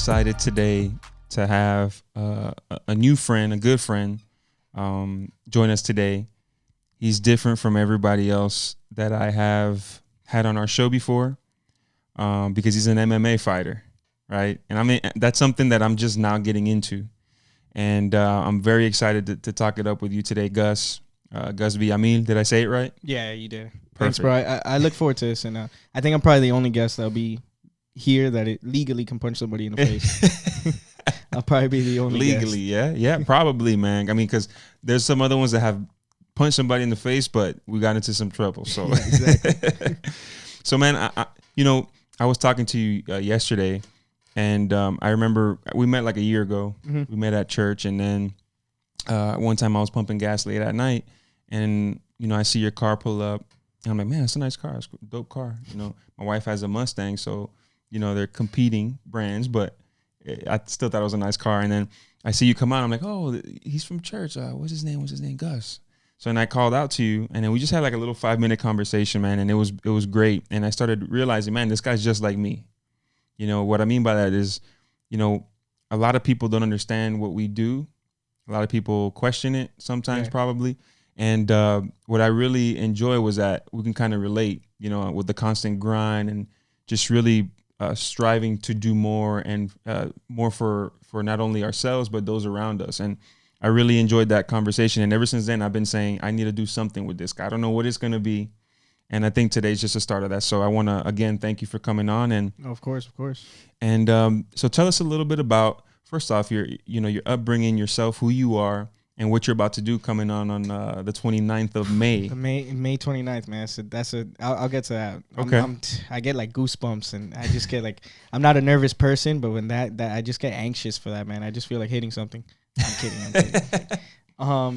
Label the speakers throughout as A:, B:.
A: excited today to have a new friend, a good friend, join us today. He's different from everybody else that I have had on our show before because he's an MMA fighter, right? And I mean, that's something that I'm just now getting into. And I'm very excited to talk it up with you today, Gus. Gus Villamil. Did I say it right?
B: Yeah, you did.
A: Perfect.
B: Thanks, bro. I look forward to this. And I think I'm probably the only guest that'll be here that it legally can punch somebody in the face. I'll probably be the only
A: legally,
B: guest.
A: yeah, probably, man. I mean, because there's some other ones that have punched somebody in the face, but we got into some trouble. So,
B: Yeah, exactly.
A: So, man, I was talking to you yesterday, and I remember we met like a year ago.
B: Mm-hmm.
A: We met at church, and then one time I was pumping gas late at night, and I see your car pull up, and I'm like, man, that's a nice car, it's a dope car. My wife has a Mustang, so they're competing brands, but I still thought it was a nice car. And then I see you come out. I'm like, oh, he's from church. What's his name? Gus. So then I called out to you, and then we just had like a little 5-minute conversation, man. And it was great. And I started realizing, man, this guy's just like me. What I mean by that is, a lot of people don't understand what we do. A lot of people question it sometimes, probably. And what I really enjoy was that we can kind of relate, with the constant grind and just really striving to do more and more for not only ourselves, but those around us. And I really enjoyed that conversation. And ever since then, I've been saying, I need to do something with this guy. I don't know what it's going to be. And I think today's just a start of that. So I want to, again, thank you for coming on. And
B: Of course.
A: And so tell us a little bit about, first off, your upbringing, yourself, who you are, and what you're about to do coming on the 29th of May.
B: May 29th, man. So I'll get to that.
A: Okay.
B: I get like goosebumps, and I just get like, I'm not a nervous person, but when that I just get anxious for that, man. I just feel like hitting something. I'm kidding.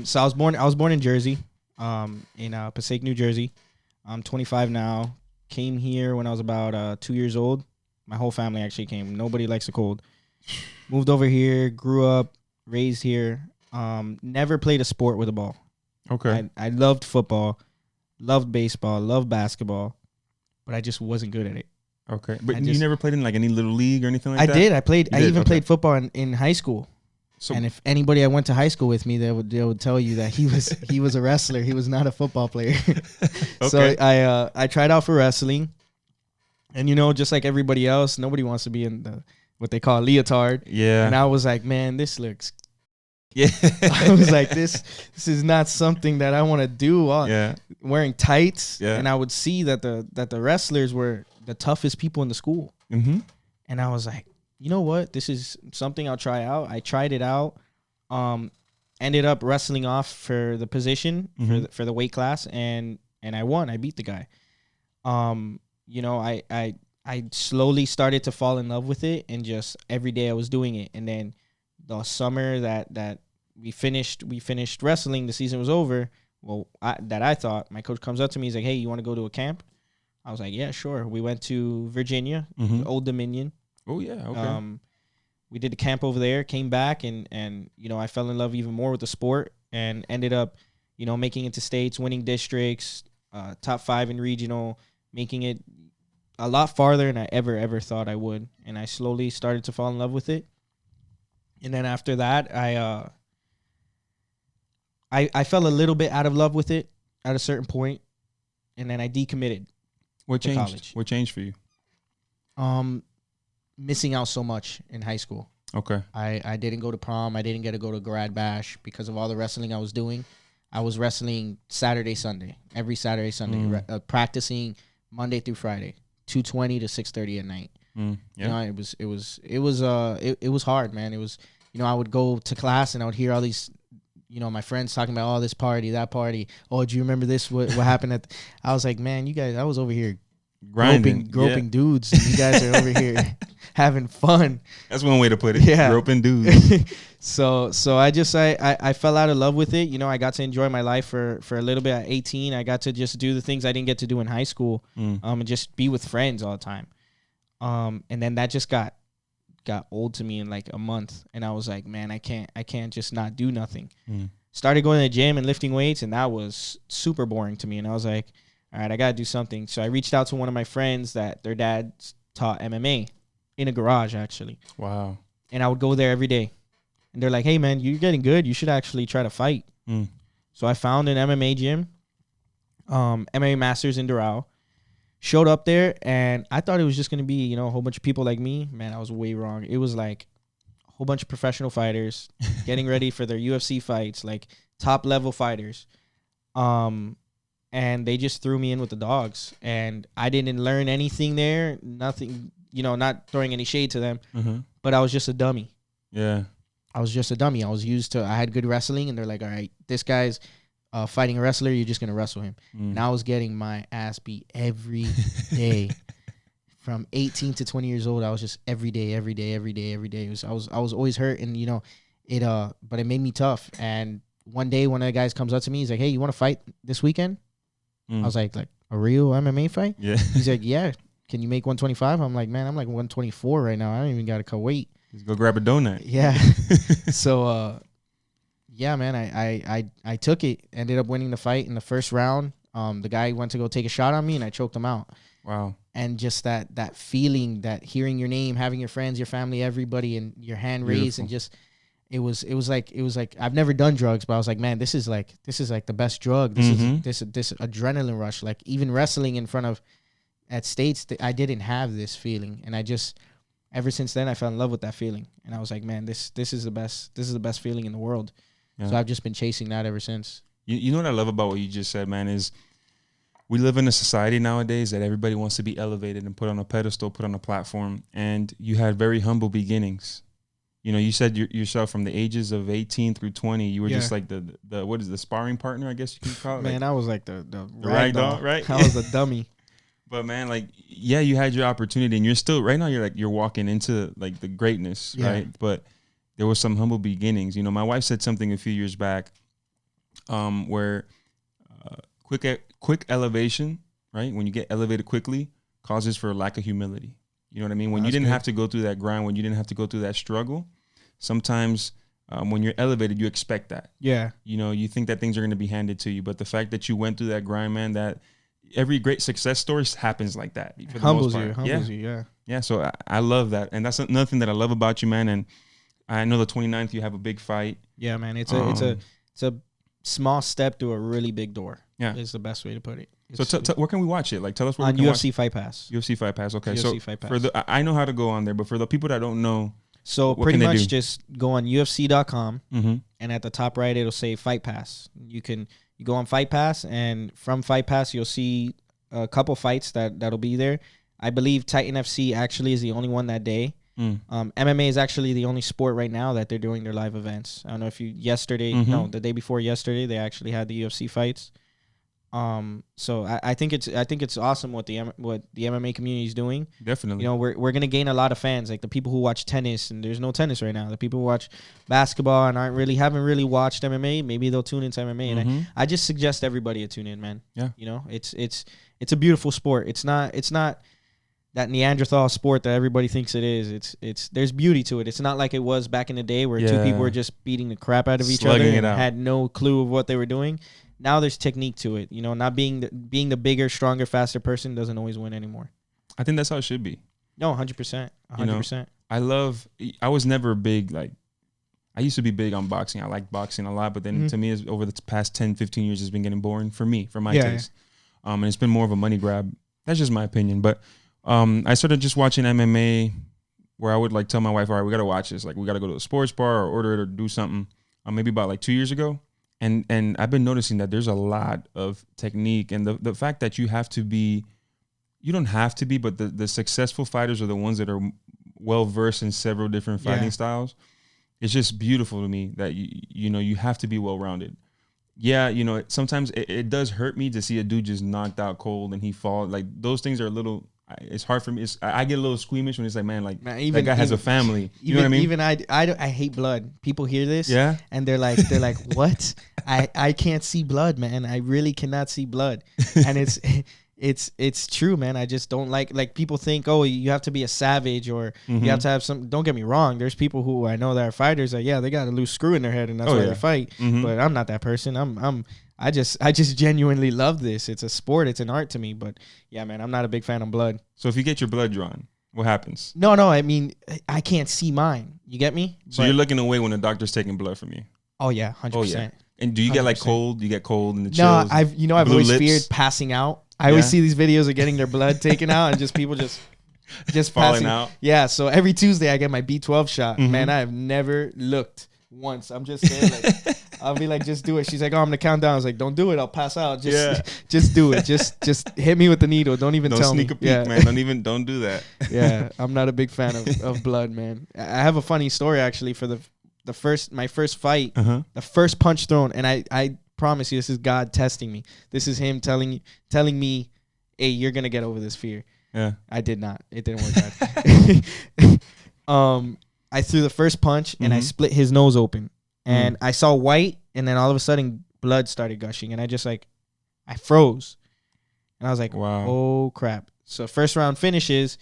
B: So I was born in Jersey, in Passaic, New Jersey. I'm 25 now. Came here when I was about 2 years old. My whole family actually came. Nobody likes the cold. Moved over here, grew up, raised here. Never played a sport with a ball.
A: Okay.
B: I loved football, loved baseball, loved basketball, but I just wasn't good at it.
A: Okay. But you never played in like any little league or anything like that?
B: I did. I even played football in high school.
A: So,
B: and if anybody I went to high school with me, they would tell you that he was a wrestler. He was not a football player.
A: Okay.
B: So I tried out for wrestling, and just like everybody else, nobody wants to be in what they call leotard.
A: Yeah.
B: And I was like, man, this looks.
A: Yeah.
B: I was like, this is not something that I want to do. Wearing tights.
A: Yeah.
B: And I would see that the wrestlers were the toughest people in the school.
A: Mm-hmm.
B: And I was like, you know what? This is something I'll try out. I tried it out. Ended up wrestling off for the position, for the weight class, and I won. I beat the guy. I slowly started to fall in love with it, and just every day I was doing it. And then the summer that we finished wrestling, the season was over. Well, I thought, my coach comes up to me, he's like, hey, you want to go to a camp? I was like, yeah, sure. We went to Virginia, Old Dominion.
A: Oh, yeah, okay.
B: We did the camp over there, came back, and I fell in love even more with the sport, and ended up, making it to states, winning districts, top 5 in regional, making it a lot farther than I ever thought I would. And I slowly started to fall in love with it. And then after that, I fell a little bit out of love with it at a certain point, and then I decommitted.
A: What changed?
B: College.
A: What changed for you?
B: Missing out so much in high school.
A: Okay.
B: I didn't go to prom. I didn't get to go to grad bash because of all the wrestling I was doing. I was wrestling Saturday, Sunday, every Saturday, Sunday, practicing Monday through Friday, 2:20 to 6:30 at night.
A: Yeah.
B: It was hard, man. It was, I would go to class and I would hear all these, my friends talking about, oh, this party, that party. Oh, do you remember this? What happened I was like, man, you guys, I was over here groping dudes. And you guys are over here having fun.
A: That's one way to put it.
B: Yeah.
A: Groping dudes.
B: So I fell out of love with it. I got to enjoy my life for a little bit at 18. I got to just do the things I didn't get to do in high school, and just be with friends all the time. And then that just got old to me in like a month, and I was like, man, I can't just not do nothing. Started going to the gym and lifting weights, and that was super boring to me. And I was like, all right, I got to do something. So I reached out to one of my friends that their dad taught MMA. in a garage actually.
A: Wow.
B: And I would go there every day. And they're like, hey, man, you're getting good. You should actually try to fight. So I found an MMA gym, MMA Masters in Doral. Showed up there, and I thought it was just going to be, a whole bunch of people like me. Man, I was way wrong. It was like a whole bunch of professional fighters getting ready for their UFC fights, like top-level fighters. And they just threw me in with the dogs. And I didn't learn anything there. Nothing, not throwing any shade to them. But I was just a dummy.
A: Yeah.
B: I was just a dummy. I had good wrestling, and they're like, all right, this guy's fighting a wrestler, you're just going to wrestle him. And I was getting my ass beat every day. From 18 to 20 years old, I was just every day. I was always hurt, and, but it made me tough. And one day, one of the guys comes up to me, he's like, hey, you want to fight this weekend? I was like a real MMA fight?
A: Yeah.
B: He's like, yeah. Can you make 125? I'm like, man, I'm like 124 right now. I don't even got to cut weight.
A: Just go grab a donut.
B: Yeah. So, yeah, man, I took it. Ended up winning the fight in the first round. The guy went to go take a shot on me, and I choked him out.
A: Wow.
B: And just that feeling, that hearing your name, having your friends, your family, everybody, and your hand raised, and just it was like I've never done drugs, but I was like, man, this is like the best drug. This is this adrenaline rush. Like even wrestling in front of at states, I didn't have this feeling, and I just ever since then I fell in love with that feeling, and I was like, man, this is the best. This is the best feeling in the world. Yeah. So I've just been chasing that ever since.
A: You know what I love about what you just said, man, is we live in a society nowadays that everybody wants to be elevated and put on a pedestal, put on a platform. And you had very humble beginnings. You said yourself from the ages of 18 through 20, you were just like the what is the sparring partner, I guess you can call it.
B: Man,
A: like,
B: I was like the
A: rag doll, right?
B: I was a dummy.
A: But man, like, yeah, you had your opportunity, and you're still right now. You're walking into like the greatness, right? But there was some humble beginnings. My wife said something a few years back, where quick elevation, right? When you get elevated quickly, causes for a lack of humility. You know what I mean? When you didn't have to go through that grind, when you didn't have to go through that struggle, sometimes when you're elevated, you expect that.
B: Yeah.
A: You think that things are going to be handed to you, but the fact that you went through that grind, man, that every great success story happens like that. For
B: humbles
A: the most part.
B: Humbles you, yeah.
A: Yeah, so I love that. And that's another thing that I love about you, man. And I know the 29th, you have a big fight.
B: Yeah, man. It's a small step to a really big door.
A: Yeah.
B: Is the best way to put it.
A: So where can we watch it? Like, tell us where
B: on
A: we can
B: UFC
A: watch.
B: Fight Pass.
A: UFC Fight Pass. Okay.
B: UFC Fight Pass.
A: I know how to go on there, but for the people that don't know,
B: so pretty much just go on UFC.com, and at the top right it'll say Fight Pass. You go on Fight Pass, and from Fight Pass you'll see a couple fights that'll be there. I believe Titan FC actually is the only one that day. MMA is actually the only sport right now that they're doing their live events. I don't know if the day before yesterday, they actually had the UFC fights. So I think it's awesome what the MMA community is doing.
A: Definitely.
B: We're gonna gain a lot of fans, like the people who watch tennis, and there's no tennis right now. The people who watch basketball and haven't really watched MMA, maybe they'll tune into MMA. And I just suggest everybody to tune in, man.
A: Yeah.
B: It's a beautiful sport. It's not that Neanderthal sport that everybody thinks it is. There's beauty to it. It's not like it was back in the day where two people were just beating the crap out of each other and had no clue of what they were doing. Now there's technique to it. Not being the bigger, stronger, faster person doesn't always win anymore.
A: I think that's how it should be.
B: No, 100%. 100%.
A: I was never big, like, I used to be big on boxing. I liked boxing a lot, but then to me, over the past 10, 15 years, it's been getting boring for my taste. And it's been more of a money grab. That's just my opinion. But I started just watching MMA where I would like tell my wife, all right, we got to watch this. Like, we got to go to a sports bar or order it or do something. Maybe about like 2 years ago. And I've been noticing that there's a lot of technique, and the fact that you don't have to be, but the successful fighters are the ones that are well versed in several different fighting styles. It's just beautiful to me that you have to be well rounded. Yeah, sometimes it does hurt me to see a dude just knocked out cold and he fall. Like, those things are a little. It's hard for me. I get a little squeamish when it's like, man, that guy has a family. You know what I mean? Even
B: I hate blood. People hear this, and they're like, what? I can't see blood, man. I really cannot see blood, and it's true, man. I just don't like people think, oh, you have to be a savage or you have to have some. Don't get me wrong. There's people who I know that are fighters that they got a loose screw in their head and that's why they fight. But I'm not that person. I just genuinely love this. It's a sport. It's an art to me. But yeah, man, I'm not a big fan of blood.
A: So if you get your blood drawn, What happens?
B: No, I mean, I can't see mine. You get me?
A: So you're looking away when the doctor's taking blood from you.
B: Oh yeah, 100%.
A: Oh yeah. And do you get like cold? You get cold in the
B: chills?
A: chills?
B: No, I've always feared passing out. I always see these videos of getting their blood taken out and just people just falling out. Yeah. So every Tuesday I get my B12 shot. Mm-hmm. Man, I have never looked once. I'm just saying, like, I'll be like, just do it. She's like, oh, I'm gonna count down. I was like, don't do it. I'll pass out. Just do it. Just hit me with the needle. Don't even tell me.
A: Don't sneak a peek, man. Don't do that.
B: Yeah, I'm not a big fan of blood, man. I have a funny story actually for my first fight, the first punch thrown, and I promise you, this is God testing me. This is Him telling me, hey, you're gonna get over this fear.
A: Yeah,
B: I did not. It didn't work out. I threw the first punch and I split his nose open, and I saw white, and then all of a sudden blood started gushing, and I froze, and I was like, wow, oh crap. So first round finishes,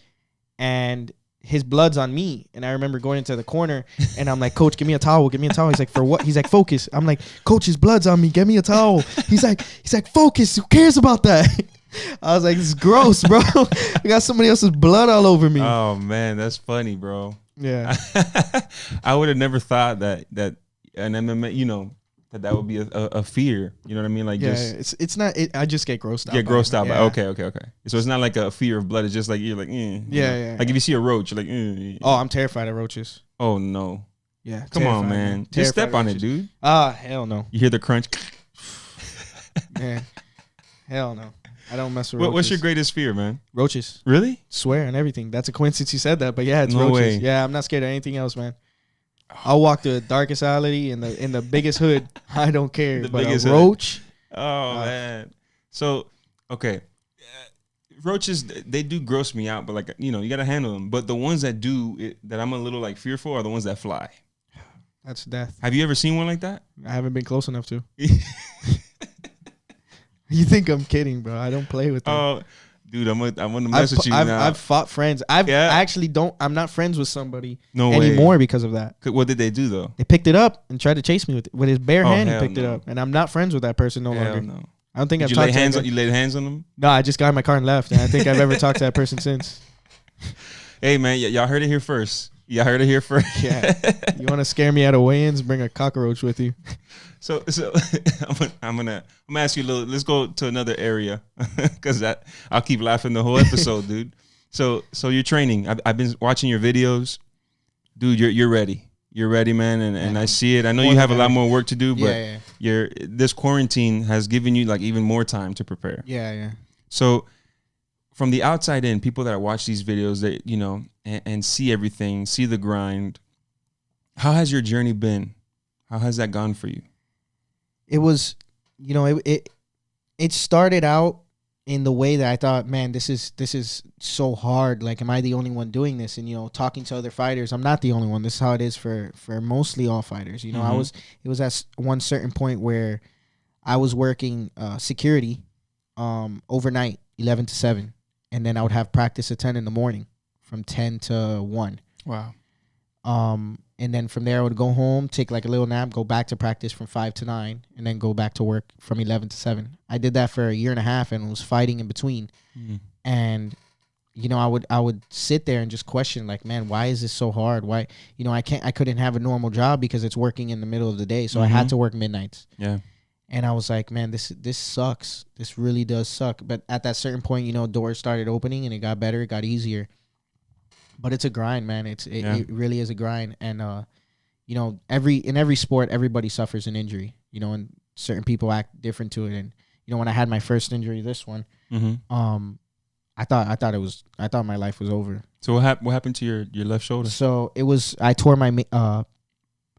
B: and his blood's on me. And I remember going into the corner and I'm like, coach, give me a towel. He's like, for what? He's like, focus. I'm like, coach, his blood's on me. Get me a towel. He's like, focus. Who cares about that? I was like, this is gross, bro. I got somebody else's blood all over me.
A: Oh man, that's funny, bro.
B: Yeah.
A: I would have never thought that an MMA, that would be a fear. You know what I mean? Like,
B: it's not. I just get grossed out.
A: Get grossed out. Yeah. Okay. So it's not like a fear of blood. It's just like you're like,
B: yeah.
A: Like if you see a roach, you're like,
B: Oh, I'm terrified of roaches.
A: Oh no.
B: Yeah.
A: Come on, man. Just step on it, dude.
B: Hell no.
A: You hear the crunch.
B: Man, hell no. I don't mess with roaches.
A: What's your greatest fear, man?
B: Roaches.
A: Really?
B: Swear and everything. That's a coincidence you said that, but yeah, it's
A: no
B: roaches.
A: Way.
B: Yeah, I'm not scared of anything else, man. I'll walk through the darkest alley in the biggest hood. I don't care. But a roach.
A: Oh man. So okay, roaches, they do gross me out, but like you gotta handle them. But the ones that that I'm a little like fearful are the ones that fly.
B: That's death.
A: Have you ever seen one like that?
B: I haven't been close enough to. You think I'm kidding, bro? I don't play with them.
A: Oh, dude, I'm gonna mess with you now.
B: I've fought friends. I actually don't. I'm not friends with somebody
A: anymore
B: way. Because of that.
A: What did they do though?
B: They picked it up and tried to chase me with his bare hand. He picked it up, and I'm not friends with that person no longer.
A: No.
B: I don't think I've
A: talked to him. You laid hands on them?
B: No, I just got in my car and left, and I think I've ever talked to that person since.
A: Hey man, y'all heard it here first. Yeah.
B: You want to scare me out of weigh-ins? Bring a cockroach with you. So
A: I'm gonna ask you a little. Let's go to another area because I'll keep laughing the whole episode, dude. So you're training. I've been watching your videos, dude. You're ready. You're ready, man, and I see it. I know you have a lot more work to do, but this quarantine has given you like even more time to prepare.
B: Yeah.
A: So from the outside in, people that watch these videos, that and see everything, see the grind. How has your journey been? How has that gone for you?
B: It was, it started out in the way that I thought, man, this is so hard. Like, am I the only one doing this? And, talking to other fighters, I'm not the only one. This is how it is for mostly all fighters. It was at one certain point where I was working security overnight, 11 to 7. And then I would have practice at 10 in the morning from 10 to 1.
A: Wow.
B: And then from there, I would go home, take like a little nap, go back to practice from 5 to 9, and then go back to work from 11 to 7. I did that for a year and a half and was fighting in between. And, I would sit there and just question, like, man, why is this so hard? Why, I couldn't have a normal job because it's working in the middle of the day. So I had to work midnights.
A: Yeah.
B: And I was like, man, this sucks. This really does suck. But at that certain point, doors started opening and it got better. It got easier. But it's a grind, man. It really is a grind. And, in every sport, everybody suffers an injury, and certain people act different to it. And, when I had my first injury, this one, I thought my life was over.
A: So what happened to your left shoulder?
B: So I tore my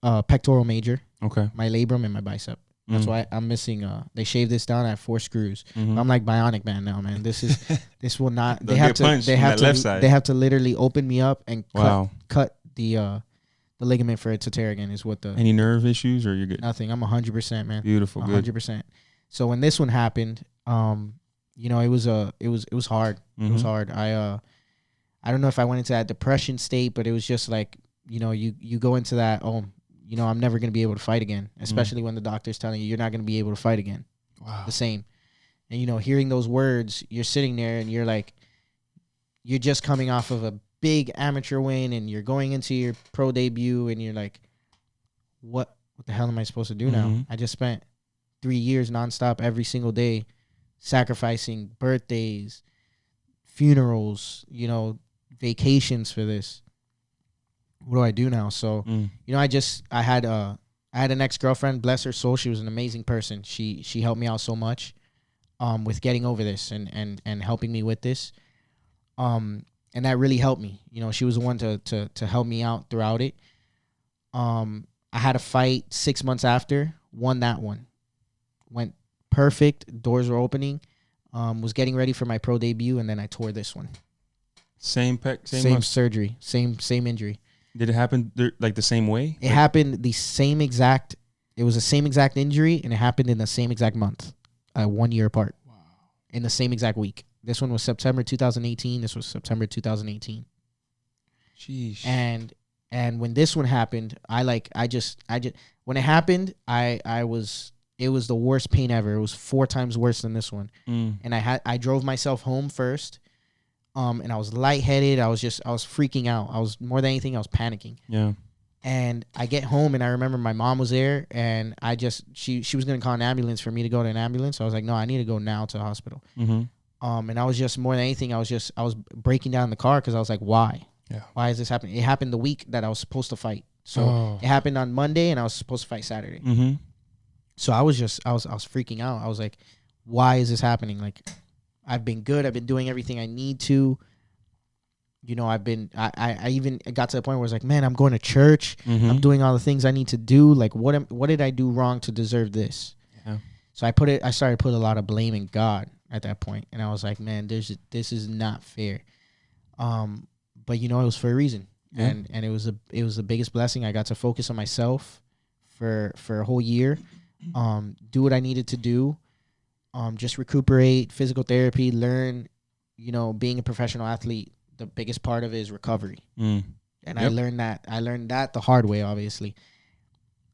B: pectoral major, my labrum and my bicep. That's why I'm missing. They shaved this down. I have 4 screws. I'm like Bionic Man now, man. This will not. They have to literally open me up and cut the ligament for it to tear again. Is what the.
A: Any nerve issues or you're good?
B: Nothing. I'm 100%, man.
A: Beautiful.
B: 100%. So when this one happened, it was hard. It was hard. I don't know if I went into that depression state, but it was just like you go into that. I'm never going to be able to fight again, especially when the doctor's telling you're not going to be able to fight again.
A: Wow.
B: The same. And, hearing those words, you're sitting there and you're like, you're just coming off of a big amateur win and you're going into your pro debut and you're like, what the hell am I supposed to do now? I just spent 3 years nonstop every single day sacrificing birthdays, funerals, vacations for this. What do I do now? So, I had an ex-girlfriend, bless her soul. She was an amazing person. She helped me out so much with getting over this and helping me with this. And that really helped me. She was the one to help me out throughout it. I had a fight 6 months after, won that one. Went perfect, doors were opening. Was getting ready for my pro debut, and then I tore this one.
A: Same
B: surgery, same injury.
A: Did it happen like the same way?
B: It happened the same exact. It was the same exact injury, and it happened in the same exact month, 1 year apart. Wow. In the same exact week. This one was September 2018. This was September 2018.
A: Jeez.
B: And when this one happened, when it happened, it was the worst pain ever. It was 4 times worse than this one. And I drove myself home first. And I was lightheaded. I was freaking out. More than anything, I was panicking.
A: Yeah.
B: And I get home and I remember my mom was there and she was going to call an ambulance for me to go to an ambulance. So I was like, no, I need to go now to the hospital. And I was just, more than anything, I was breaking down in the car because I was like, why?
A: Yeah.
B: Why is this happening? It happened the week that I was supposed to fight. So it happened on Monday and I was supposed to fight Saturday. So I was freaking out. I was like, why is this happening? Like, I've been good. I've been doing everything I need to. I even got to the point where I was like, man, I'm going to church. I'm doing all the things I need to do. Like, what did I do wrong to deserve this? Yeah. So I started to put a lot of blame in God at that point. And I was like, man, this is not fair. But it was for a reason. Yeah. And it was the biggest blessing. I got to focus on myself for a whole year. Do what I needed to do. Just recuperate, physical therapy, learn, being a professional athlete, the biggest part of it is recovery. And yep. I learned that the hard way, obviously.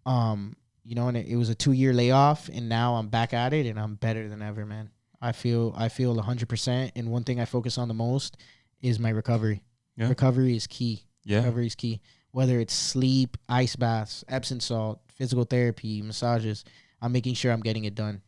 B: And it was a 2-year layoff and now I'm back at it and I'm better than ever, man. I feel 100%. And one thing I focus on the most is my recovery. Yeah. Recovery is key. Yeah. Recovery is key. Whether it's sleep, ice baths, Epsom salt, physical therapy, massages, I'm making sure I'm getting it done.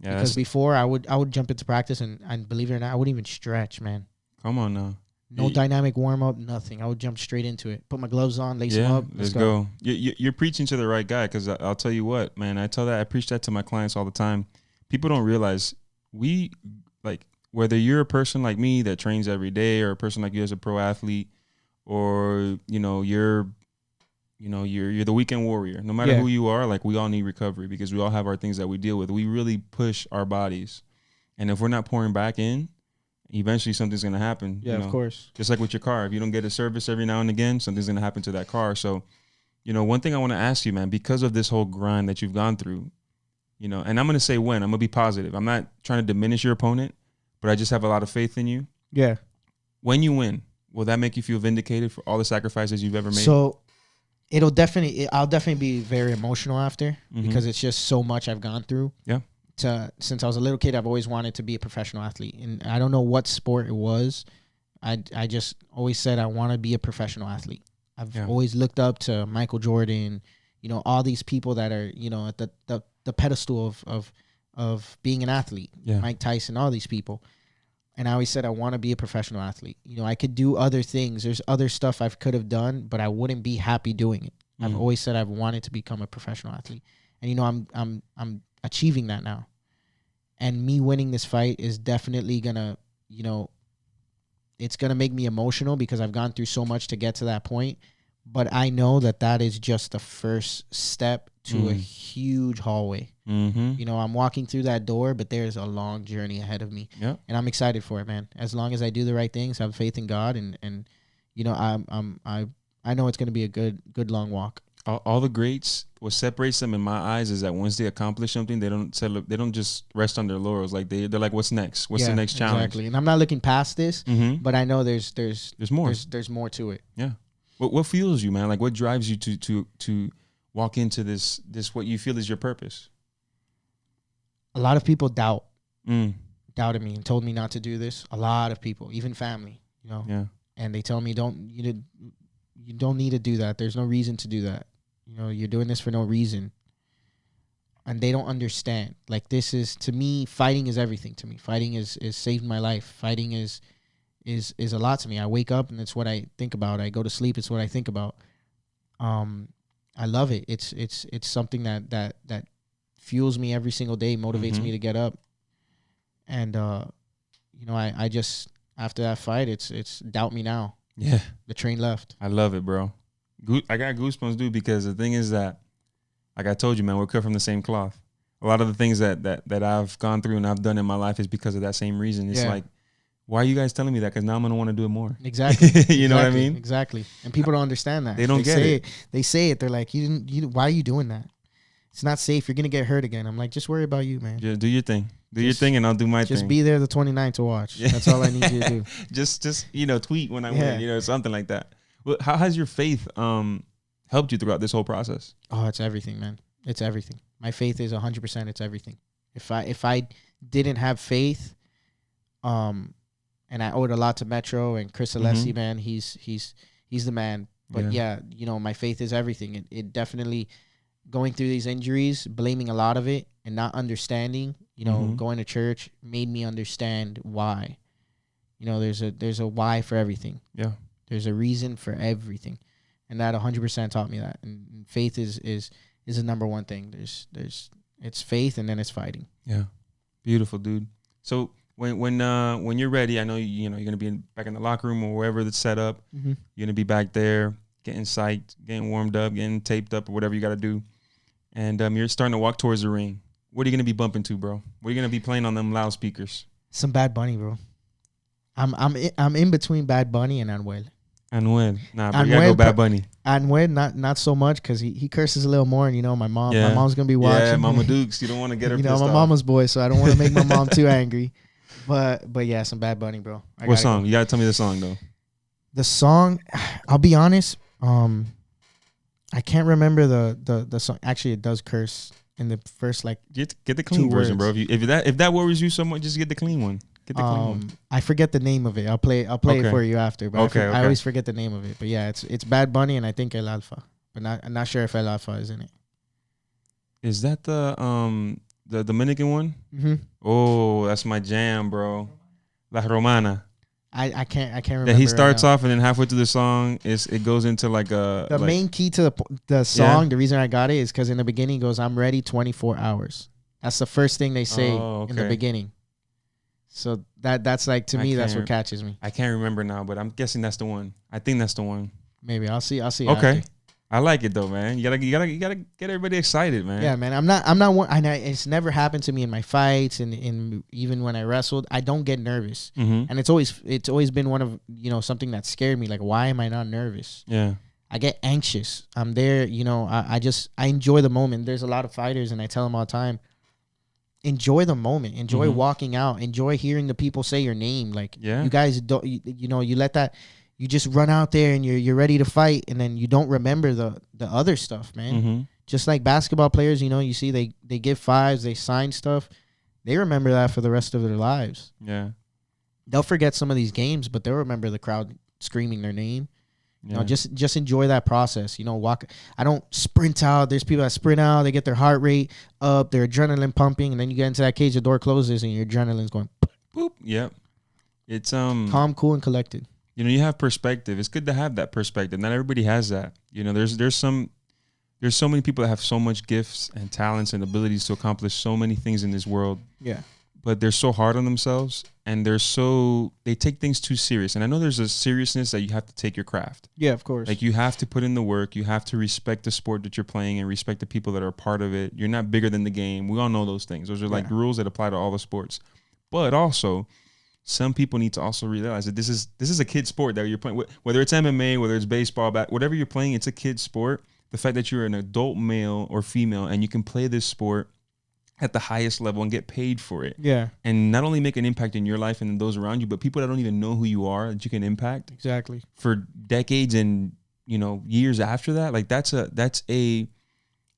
B: Yeah, because before I would jump into practice and believe it or not, I wouldn't even stretch, man.
A: Come on now.
B: No dynamic warm up, nothing. I would jump straight into it. Put my gloves on, lace them up.
A: Let's go. You're preaching to the right guy because I'll tell you what, man. I preach that to my clients all the time. People don't realize whether you're a person like me that trains every day or a person like you as a pro athlete or, you're the weekend warrior. No matter who you are, we all need recovery because we all have our things that we deal with. We really push our bodies. And if we're not pouring back in, eventually something's going to happen.
B: Yeah, of course.
A: Just like with your car. If you don't get a service every now and again, something's going to happen to that car. So, one thing I want to ask you, man, because of this whole grind that you've gone through, and I'm going to say when. I'm going to be positive. I'm not trying to diminish your opponent, but I just have a lot of faith in you. Yeah. When you win, will that make you feel vindicated for all the sacrifices you've ever made?
B: So I'll definitely be very emotional after because it's just so much I've gone through. Yeah. Since I was a little kid, I've always wanted to be a professional athlete, and I don't know what sport it was. I just always said I want to be a professional athlete. I've always looked up to Michael Jordan, all these people that are at the pedestal of being an athlete. Yeah. Mike Tyson, all these people. And I always said I want to be a professional athlete. I could do other things. There's other stuff I could have done, but I wouldn't be happy doing it. I've always said I've wanted to become a professional athlete, and I'm achieving that now. And me winning this fight is definitely gonna, it's gonna make me emotional because I've gone through so much to get to that point. But I know that is just the first step to a huge hallway. I'm walking through that door, but there's a long journey ahead of me. Yep. And I'm excited for it, man. As long as I do the right things, have faith in God, and I know it's going to be a good long walk.
A: All the greats, what separates them in my eyes is that once they accomplish something, they don't just rest on their laurels. They're like, what's next? What's the next challenge? Exactly.
B: And I'm not looking past this, but I know there's
A: more.
B: There's more to it.
A: Yeah. What fuels you, man? What drives you to walk into this what you feel is your purpose?
B: A lot of people doubted me and told me not to do this. A lot of people, even family, Yeah. and they tell me you don't need to do that. There's no reason to do that. You know, you're doing this for no reason. And they don't understand. Like, this is, to me, fighting is everything to me. Fighting is saved my life. Fighting is a lot to me. I wake up and it's what I think about. I go to sleep, it's what I think about. I love it. It's something that fuels me every single day, motivates me to get up. And you know, I just, after that fight, it's doubt me now.
A: Yeah.
B: The train left.
A: I love it, bro. I got goosebumps, dude, because the thing is that, like I told you, man, we're cut from the same cloth. A lot of the things that I've gone through and I've done in my life is because of that same reason. It's like, why are you guys telling me that? Because now I'm going to want to do it more.
B: Exactly.
A: You know what I mean?
B: Exactly. And people don't understand that.
A: They don't get it.
B: They say it. They're like, why are you doing that? It's not safe. You're going to get hurt again. I'm like, just worry about you, man.
A: Yeah, do your thing. Do your thing and I'll do my thing.
B: Just be there the 29th to watch. Yeah. That's all I need you to do.
A: just tweet when I win, something like that. Well, how has your faith helped you throughout this whole process?
B: Oh, it's everything, man. It's everything. My faith is 100%. It's everything. If I didn't have faith, and I owed a lot to Metro and Chris Alessi, man, he's the man. But you know, my faith is everything. It definitely, going through these injuries, blaming a lot of it and not understanding, you know, going to church made me understand why. You know, there's a why for everything. Yeah. There's a reason for everything. And that 100% taught me that. And faith is the number one thing. It's faith, and then it's fighting. Yeah.
A: Beautiful, dude. So when you're ready, I know you're gonna be back in the locker room or wherever it's set up. You're gonna be back there, getting psyched, getting warmed up, getting taped up, or whatever you gotta do. And you're starting to walk towards the ring. What are you gonna be bumping to, bro? What are you gonna be playing on them loudspeakers?
B: Some Bad Bunny, bro. I'm in between Bad Bunny and Anuel.
A: Nah, but you gotta go Bad Bunny.
B: Anuel, not so much, because he curses a little more, and you know my mom's gonna be watching.
A: Yeah, Mama Dukes, you don't want to get her.
B: You know, my mama's boy, so I don't want to make my mom too angry. But yeah, some Bad Bunny, bro.
A: What song? You gotta tell me the song though.
B: The song, I'll be honest, I can't remember the song. Actually, it does curse in the first
A: get the clean version, bro. If that worries you so much, just get the clean one. Get the clean one.
B: I forget the name of it. I'll play it for you after. But
A: okay.
B: I always forget the name of it. But yeah, it's Bad Bunny and I think El Alfa. But I'm not sure if El Alfa is in it.
A: Is that the Dominican one? Mm-hmm. Oh, that's my jam, bro. La Romana.
B: I can't remember.
A: That he starts off and then halfway through the song it goes into the
B: main key to the song. Yeah. The reason I got it is because in the beginning it goes, "I'm ready 24 hours." That's the first thing they say in the beginning. So that's like, to me, that's what catches me.
A: I can't remember now, but I'm guessing that's the one. I think that's the one.
B: Maybe I'll see.
A: Okay.
B: After.
A: I like it though, man. You gotta get everybody excited, man.
B: Yeah, man. I'm not one. It's never happened to me in my fights and in even when I wrestled. I don't get nervous, and it's always been one of something that scared me. Like, why am I not nervous? Yeah, I get anxious. I'm there. I enjoy the moment. There's a lot of fighters, and I tell them all the time, enjoy the moment. Enjoy walking out. Enjoy hearing the people say your name. Like, you guys don't. You let that. You just run out there and you're ready to fight, and then you don't remember the other stuff, man. Just like basketball players, you see they give fives, they sign stuff. They remember that for the rest of their lives. Yeah. They'll forget some of these games, but they'll remember the crowd screaming their name. Yeah. Just enjoy that process. Walk. I don't sprint out. There's people that sprint out. They get their heart rate up, their adrenaline pumping, and then you get into that cage, the door closes, and your adrenaline's going boop.
A: Yep. It's
B: calm, cool, and collected.
A: You have perspective. It's good to have that perspective. Not everybody has that. There's so many people that have so much gifts and talents and abilities to accomplish so many things in this world. Yeah. But they're so hard on themselves, and they take things too serious. And I know there's a seriousness that you have to take your craft.
B: Yeah, of course.
A: Like, you have to put in the work. You have to respect the sport that you're playing and respect the people that are a part of it. You're not bigger than the game. We all know those things. Those are like rules that apply to all the sports. But also, some people need to also realize that this is a kid sport that you're playing. Whether it's MMA, whether it's baseball, whatever you're playing, it's a kid sport. The fact that you're an adult male or female and you can play this sport at the highest level and get paid for it. Yeah. And not only make an impact in your life and those around you, but people that don't even know who you are that you can impact.
B: Exactly.
A: For decades and years after that. Like, that's a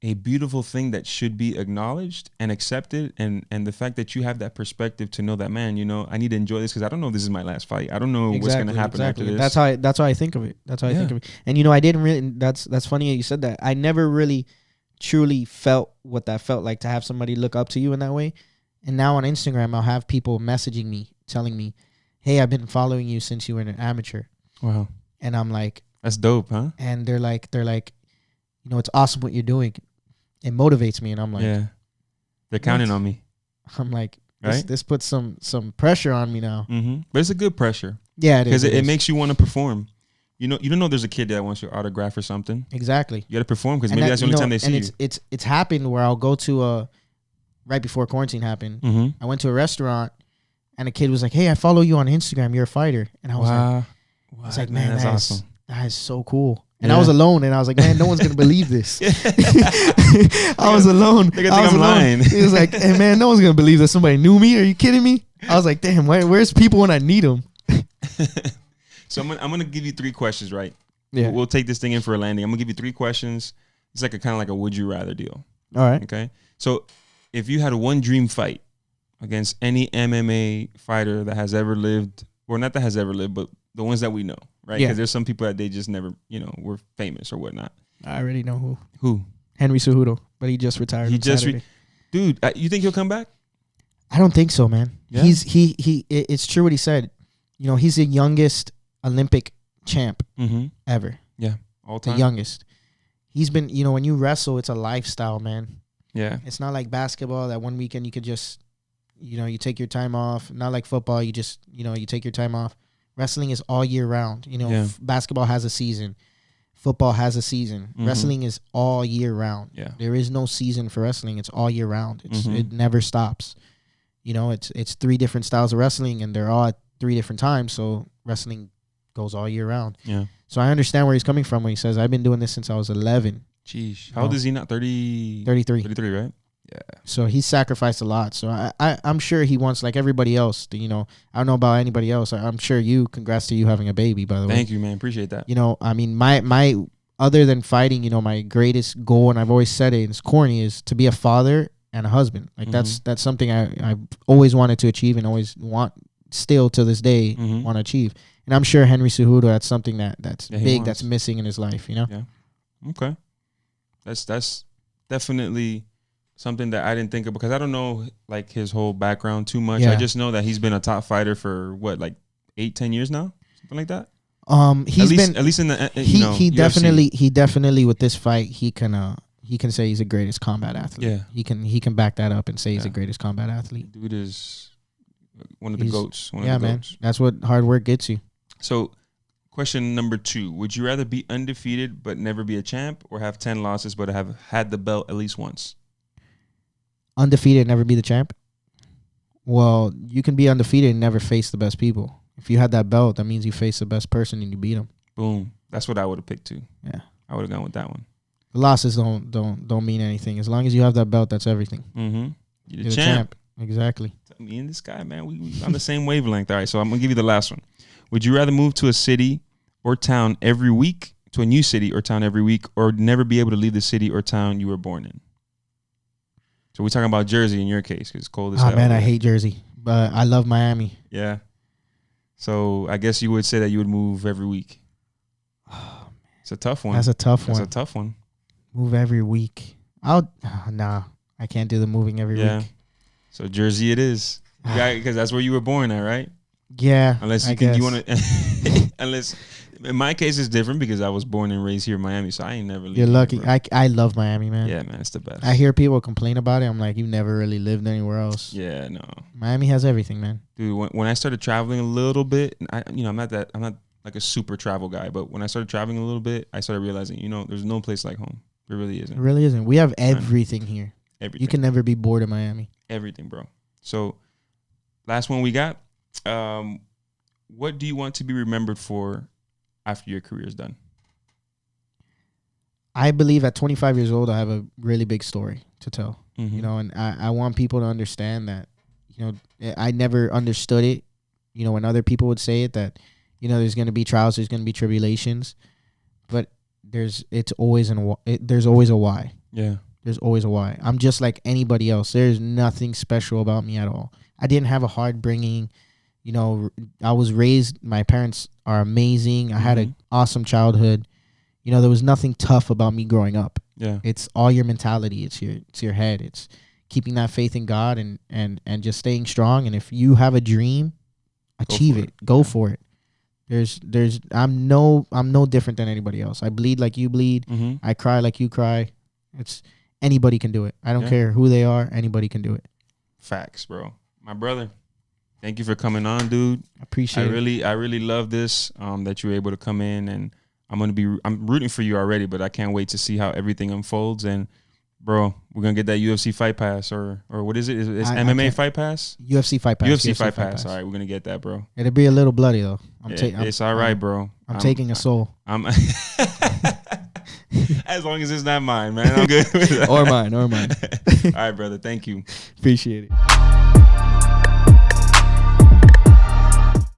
A: a beautiful thing that should be acknowledged and accepted, and the fact that you have that perspective to know that, man, you know, I need to enjoy this because I don't know if this is my last fight. I don't know what's going to happen after this.
B: That's how I think of it. That's how I think of it. And you know, I didn't really. That's funny that you said that. I never really truly felt what that felt like to have somebody look up to you in that way. And now on Instagram, I'll have people messaging me, telling me, "Hey, I've been following you since you were an amateur."
A: Wow.
B: And I'm like,
A: that's dope, huh?
B: And they're like, you know, it's awesome what you're doing. It motivates me, and I'm like,
A: yeah, they're counting on me.
B: I'm like,
A: right?
B: This puts some pressure on me now.
A: Mm-hmm. But it's a good pressure.
B: Yeah, it is.
A: Because it makes you want to perform. You know, you don't know there's a kid that wants your autograph or something.
B: Exactly.
A: You got to perform because maybe that's the only time they see you.
B: It's happened where I'll go to right before quarantine happened.
A: Mm-hmm.
B: I went to a restaurant, and a kid was like, "Hey, I follow you on Instagram. You're a fighter." And I was like, I was like, man, that's awesome. That is so cool. And I was alone, and I was like, man, no one's gonna believe this. I was alone.
A: They're gonna think I'm lying.
B: He was like, hey man, no one's gonna believe that somebody knew me. Are you kidding me? I was like, damn, where's people when I need them?
A: So I'm gonna give you 3 questions, right?
B: Yeah.
A: We'll take this thing in for a landing. I'm gonna give you 3 questions. It's like a kind of like a would you rather deal.
B: All right.
A: Okay. So if you had one dream fight against any MMA fighter that has ever lived, or not that has ever lived, but the ones that we know, right? Because there's some people that they just never, you know, were famous or whatnot.
B: I already know who.
A: Who?
B: Henry Cejudo, but he just retired.
A: He just, dude. You think he'll come back?
B: I don't think so, man.
A: Yeah?
B: It's true what he said. You know, he's the youngest Olympic champ ever.
A: Yeah, all time.
B: The youngest. He's been, you know, when you wrestle, it's a lifestyle, man.
A: Yeah.
B: It's not like basketball that one weekend you could just, you know, you take your time off. Not like football, you just, you know, you take your time off. Wrestling is all year round. You know, basketball has a season. Football has a season. Wrestling is all year round.
A: Yeah.
B: There is no season for wrestling. It's all year round. It never stops. You know, it's 3 different styles of wrestling, and they're all at 3 different times. So wrestling goes all year round.
A: Yeah.
B: So I understand where he's coming from when he says, I've been doing this since I was 11.
A: Jeez. How old is he now? 30?
B: 33.
A: 33, right? Yeah.
B: So he's sacrificed a lot. So I'm sure he wants, like everybody else, to, you know, I don't know about anybody else. I'm sure congrats to you having a baby, by the way.
A: Thank you, man. Appreciate that.
B: You know, I mean, my other than fighting, you know, my greatest goal, and I've always said it, and it's corny, is to be a father and a husband. Like that's something I've always wanted to achieve, and always want, still to this day, want to achieve. And I'm sure Henry Cejudo, that's something that's big, that's missing in his life, you know?
A: Yeah. Okay. That's definitely something that I didn't think of, because I don't know like his whole background too much. I just know that he's been a top fighter for what, like 8-10 years now, something like that.
B: He's
A: at least in the
B: he definitely with this fight he can say he's the greatest combat athlete.
A: Yeah,
B: he can back that up and say he's the greatest combat athlete.
A: Dude is one of the goats.
B: Goats. That's what hard work gets you.
A: So, question number 2: would you rather be undefeated but never be a champ, or have 10 losses but have had the belt at least once?
B: Undefeated and never be the champ? Well, you can be undefeated and never face the best people. If you had that belt, that means you face the best person and you beat him.
A: Boom. That's what I would have picked too.
B: Yeah.
A: I would have gone with that one.
B: The losses don't mean anything. As long as you have that belt, that's everything.
A: You're the champ.
B: Exactly.
A: Me and this guy, man, we on the same wavelength. All right, so I'm going to give you the last one. Would you rather move to a city or town every week, to a new city or town every week, or never be able to leave the city or town you were born in? So we're talking about Jersey in your case, because it's cold as hell.
B: Oh, man, I hate Jersey, but I love Miami.
A: Yeah. So I guess you would say that you would move every week.
B: Oh, man.
A: It's a tough one.
B: That's a tough one.
A: That's a tough one.
B: Move every week. Nah, I can't do the moving every week.
A: So Jersey it is. Because that's where you were born at, right?
B: Yeah.
A: Unless you want to, unless in my case it's different because I was born and raised here in Miami, so I ain't never lived.
B: You're lucky. I love Miami, man.
A: Yeah, man, it's the best.
B: I hear people complain about it. I'm like, you never really lived anywhere else.
A: Yeah, no.
B: Miami has everything, man.
A: Dude, when I started traveling a little bit, I'm not like a super travel guy, but when I started traveling a little bit, I started realizing, there's no place like home. There really isn't.
B: It really isn't. We have everything here.
A: Everything.
B: You can never be bored in Miami.
A: Everything, bro. So, last one we got. What do you want to be remembered for after your career is done?
B: I believe at 25 years old, I have a really big story to tell. And I want people to understand that, I never understood it. When other people would say it, that, there's going to be trials, there's going to be tribulations, but there's always a why.
A: Yeah.
B: There's always a why. I'm just like anybody else. There's nothing special about me at all. I didn't have a hard bringing. You know, I was raised, my parents are amazing. I had an awesome childhood. You know, there was nothing tough about me growing up.
A: Yeah.
B: It's all your mentality. It's your head. It's keeping that faith in God and just staying strong. And if you have a dream, achieve it. Go for it. I'm no different than anybody else. I bleed like you bleed. I cry like you cry. It's anybody can do it. I don't care who they are. Anybody can do it.
A: Facts, bro. My brother, thank you for coming on, dude.
B: Appreciate it.
A: I really love this, that you were able to come in, and I'm rooting for you already, but I can't wait to see how everything unfolds. And bro, we're gonna get that UFC fight pass, or what is it? It's MMA fight pass?
B: UFC fight pass.
A: UFC fight pass. All right, we're gonna get that, bro.
B: It'll be a little bloody though.
A: It's all right, bro.
B: I'm taking a soul.
A: As long as it's not mine, man. I'm good with that.
B: Or mine.
A: All right, brother. Thank you.
B: Appreciate it.